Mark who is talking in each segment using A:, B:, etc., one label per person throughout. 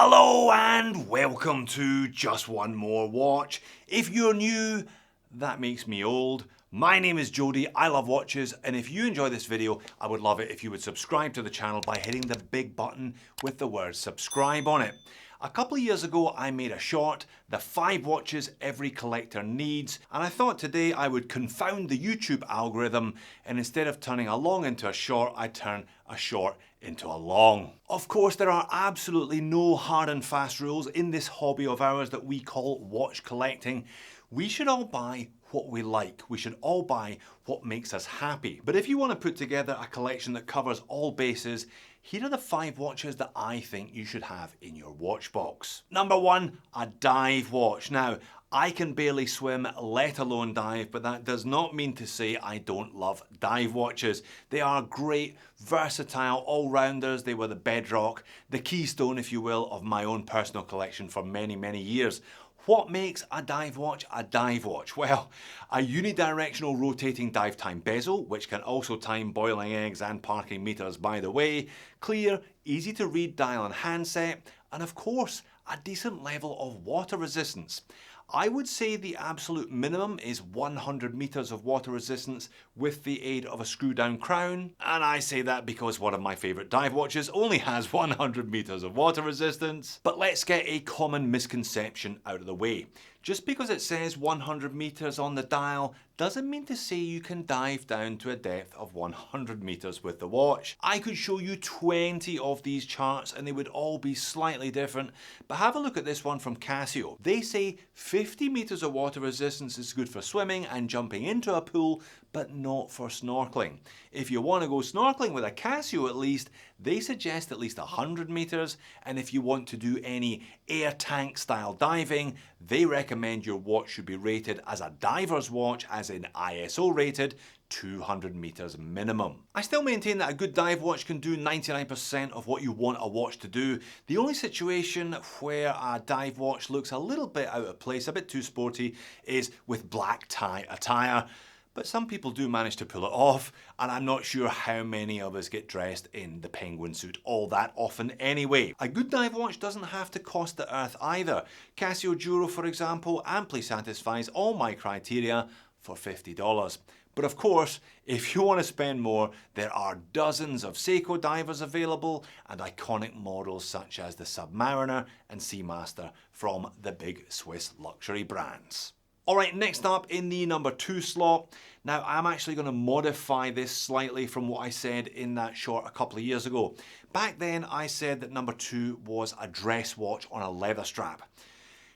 A: Hello and welcome to Just One More Watch. If you're new, that makes me old. My name is Jody, I love watches, and if you enjoy this video, I would love it if you would subscribe to the channel by hitting the big button with the word subscribe on it. A couple of years ago, I made a short, the 5 watches every collector needs, and I thought today I would confound the YouTube algorithm, and instead of turning a long into a short, I turn a short into a long. Of course, there are absolutely no hard and fast rules in this hobby of ours that we call watch collecting. We should all buy what we like. We should all buy what makes us happy. But if you want to put together a collection that covers all bases, here are the 5 watches that I think you should have in your watch box. Number 1, a dive watch. Now, I can barely swim, let alone dive, but that does not mean to say I don't love dive watches. They are great, versatile all-rounders. They were the bedrock, the keystone, if you will, of my own personal collection for many, many years. What makes a dive watch a dive watch? Well, a unidirectional rotating dive time bezel, which can also time boiling eggs and parking meters by the way, clear, easy to read dial and handset, and of course, a decent level of water resistance. I would say the absolute minimum is 100 meters of water resistance with the aid of a screw down crown. And I say that because one of my favorite dive watches only has 100 meters of water resistance. But let's get a common misconception out of the way. Just because it says 100 meters on the dial doesn't mean to say you can dive down to a depth of 100 meters with the watch. I could show you 20 of these charts and they would all be slightly different, but have a look at this one from Casio. They say 50 meters of water resistance is good for swimming and jumping into a pool, but not for snorkeling. If you want to go snorkeling with a Casio at least, they suggest at least 100 meters, and if you want to do any air tank style diving, they recommend your watch should be rated as a diver's watch, as in ISO rated, 200 meters minimum. I still maintain that a good dive watch can do 99% of what you want a watch to do. The only situation where a dive watch looks a little bit out of place, a bit too sporty, is with black tie attire. But some people do manage to pull it off, and I'm not sure how many of us get dressed in the penguin suit all that often anyway. A good dive watch doesn't have to cost the earth either. Casio Duro, for example, amply satisfies all my criteria for $50. But of course, if you want to spend more, there are dozens of Seiko divers available and iconic models such as the Submariner and Seamaster from the big Swiss luxury brands. Alright, next up in the number 2 slot. Now, I'm actually going to modify this slightly from what I said in that short a couple of years ago. Back then, I said that number 2 was a dress watch on a leather strap.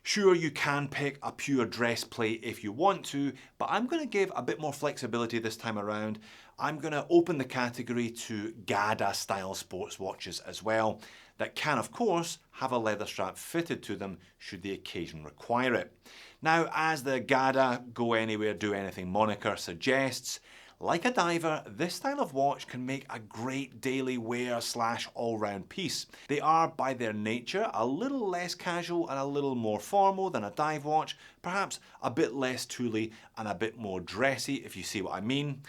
A: Sure, you can pick a pure dress plate if you want to, but I'm going to give a bit more flexibility this time around. I'm going to open the category to gada style sports watches as well, that can of course have a leather strap fitted to them should the occasion require it. Now, as the gada go anywhere, do anything moniker suggests, like a diver, this style of watch can make a great daily wear / all-round piece. They are, by their nature, a little less casual and a little more formal than a dive watch, perhaps a bit less tooly and a bit more dressy, if you see what I mean.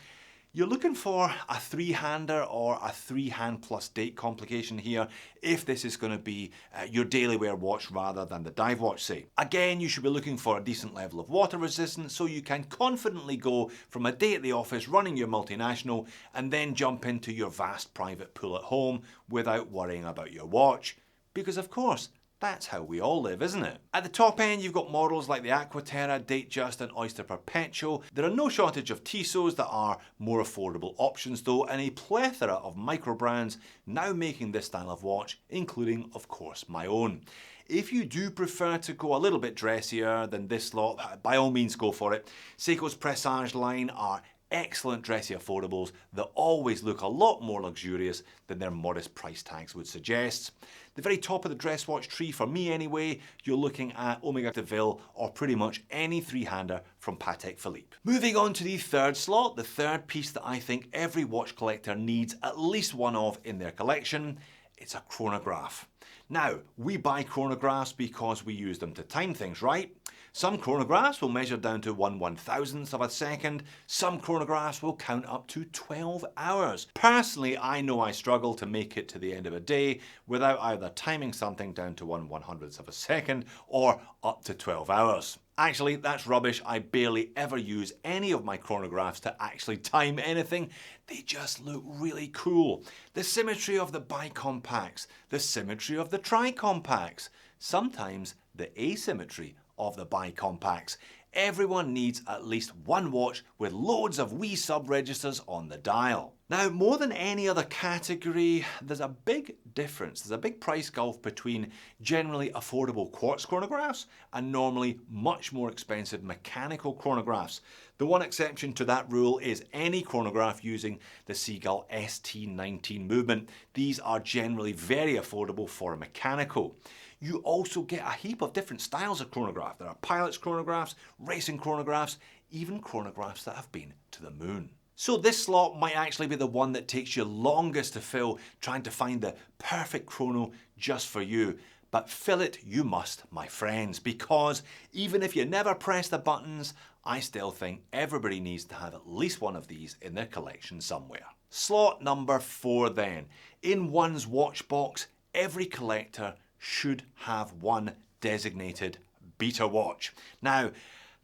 A: You're looking for a 3-hander or a 3-hand plus date complication here if this is going to be your daily wear watch rather than the dive watch, say. Again, you should be looking for a decent level of water resistance so you can confidently go from a day at the office running your multinational and then jump into your vast private pool at home without worrying about your watch. Because of course, that's how we all live, isn't it? At the top end, you've got models like the Aquaterra, Datejust and Oyster Perpetual. There are no shortage of Tissot's that are more affordable options though, and a plethora of micro brands now making this style of watch, including, of course, my own. If you do prefer to go a little bit dressier than this lot, by all means go for it. Seiko's Presage line are excellent dressy affordables that always look a lot more luxurious than their modest price tags would suggest. The very top of the dress watch tree, for me anyway, you're looking at Omega DeVille or pretty much any 3-hander from Patek Philippe. Moving on to the 3rd slot, the 3rd piece that I think every watch collector needs at least one of in their collection, it's a chronograph. Now, we buy chronographs because we use them to time things, right? Some chronographs will measure down to 1/1000th of a second. Some chronographs will count up to 12 hours. Personally, I know I struggle to make it to the end of a day without either timing something down to 1/100th of a second or up to 12 hours. Actually, that's rubbish. I barely ever use any of my chronographs to actually time anything. They just look really cool. The symmetry of the bicompacts, the symmetry of the tricompacts, sometimes the asymmetry of the bicompacts. Everyone needs at least one watch with loads of wee sub-registers on the dial. Now, more than any other category, there's a big difference. There's a big price gulf between generally affordable quartz chronographs and normally much more expensive mechanical chronographs. The one exception to that rule is any chronograph using the Seagull ST19 movement. These are generally very affordable for a mechanical. You also get a heap of different styles of chronograph. There are pilot's chronographs, racing chronographs, even chronographs that have been to the moon. So this slot might actually be the one that takes you longest to fill, trying to find the perfect chrono just for you. But fill it you must, my friends, because even if you never press the buttons, I still think everybody needs to have at least one of these in their collection somewhere. Slot number 4 then. In one's watch box, every collector should have one designated beta watch. Now,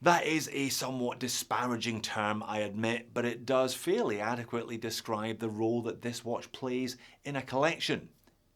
A: that is a somewhat disparaging term, I admit, but it does fairly adequately describe the role that this watch plays in a collection.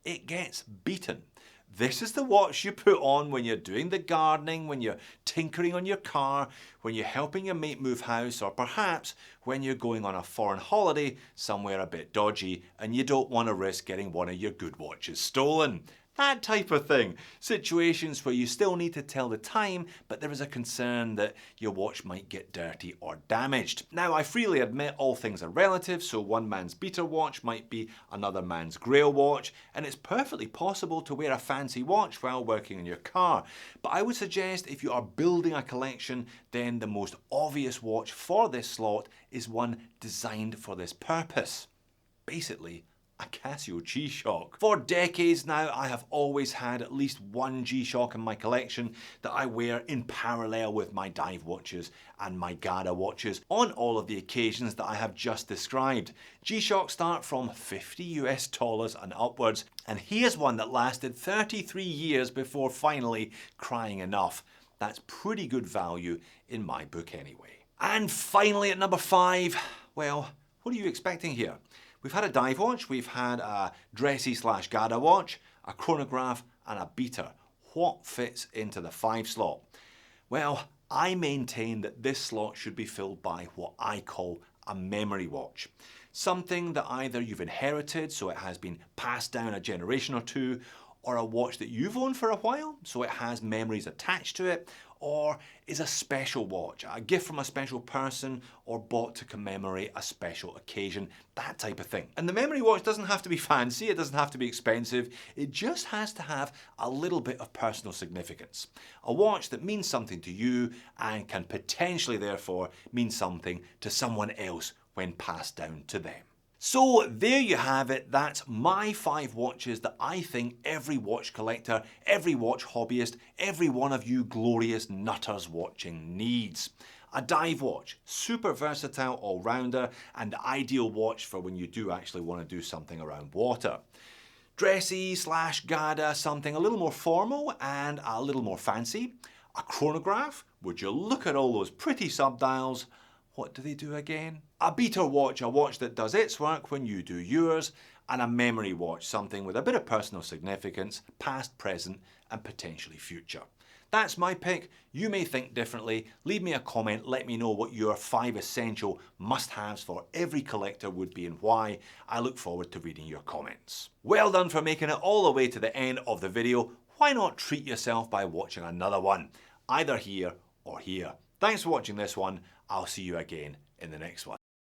A: It gets beaten. This is the watch you put on when you're doing the gardening, when you're tinkering on your car, when you're helping your mate move house, or perhaps when you're going on a foreign holiday somewhere a bit dodgy and you don't want to risk getting one of your good watches stolen. That type of thing. Situations where you still need to tell the time, but there is a concern that your watch might get dirty or damaged. Now, I freely admit all things are relative, so one man's beta watch might be another man's grail watch, and it's perfectly possible to wear a fancy watch while working on your car. But I would suggest if you are building a collection, then the most obvious watch for this slot is one designed for this purpose. Basically, a Casio G-Shock. For decades now, I have always had at least one G-Shock in my collection that I wear in parallel with my dive watches and my gada watches on all of the occasions that I have just described. G-Shocks start from $50 and upwards, and here's one that lasted 33 years before finally crying enough. That's pretty good value in my book anyway. And finally at number 5, well, what are you expecting here? We've had a dive watch, we've had a dressy/gada watch, a chronograph and a beater. What fits into the 5 slot? Well, I maintain that this slot should be filled by what I call a memory watch. Something that either you've inherited, so it has been passed down a generation or two, or a watch that you've owned for a while, so it has memories attached to it, or is a special watch, a gift from a special person, or bought to commemorate a special occasion, that type of thing. And the memory watch doesn't have to be fancy, it doesn't have to be expensive, it just has to have a little bit of personal significance. A watch that means something to you and can potentially therefore mean something to someone else when passed down to them. So there you have it, that's my 5 watches that I think every watch collector, every watch hobbyist, every one of you glorious nutters watching needs. A dive watch, super versatile all-rounder and ideal watch for when you do actually want to do something around water. Dressy/gada, something a little more formal and a little more fancy. A chronograph, would you look at all those pretty subdials? What do they do again? A beta watch, a watch that does its work when you do yours, and a memory watch, something with a bit of personal significance, past, present, and potentially future. That's my pick. You may think differently. Leave me a comment, let me know what your 5 essential must-haves for every collector would be and why. I look forward to reading your comments. Well done for making it all the way to the end of the video. Why not treat yourself by watching another one, either here or here. Thanks for watching this one. I'll see you again in the next one.